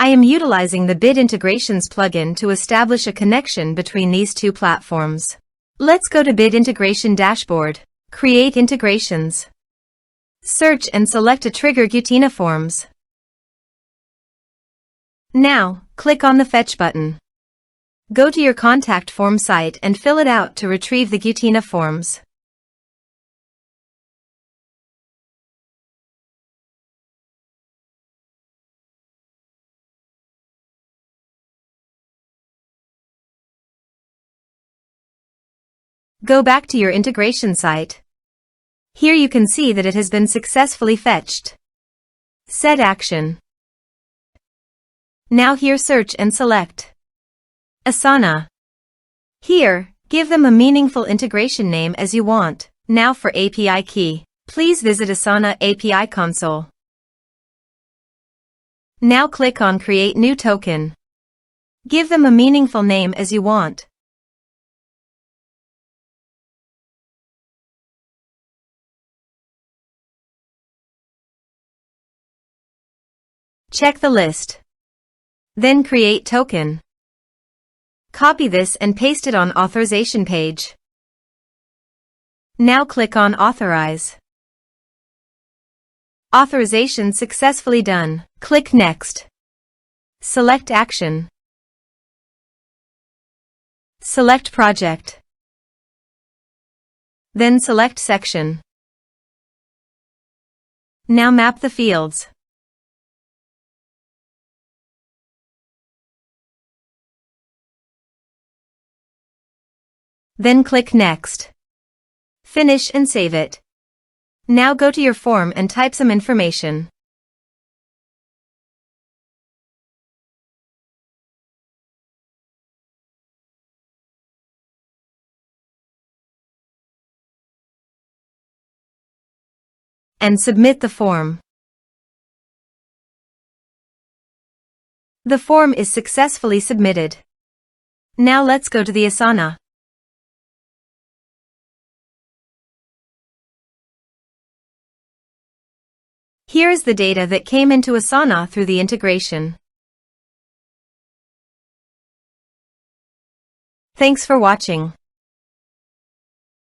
I am utilizing the Bit Integrations plugin to establish a connection between these two platforms. Let's go to Bit Integration Dashboard, Create Integrations. Search and select a trigger Gutena Forms. Now, click on the Fetch button. Go to your contact form site and fill it out to retrieve the Gutena Forms. Go back to your integration site. Here you can see that it has been successfully fetched. Set action. Now here search and select Asana. Here, give them a meaningful integration name as you want. Now for API key. Please visit Asana API console. Now click on Create New Token. Give them a meaningful name as you want. Check the list. Then create token. Copy this and paste it on authorization page. Now click on Authorize. Authorization successfully done. Click Next. Select Action. Select Project. Then select Section. Now map the fields. Then click Next. Finish and save it. Now go to your form and type some information. And submit the form. The form is successfully submitted. Now let's go to the Asana. Here is the data that came into Asana through the integration. Thanks for watching.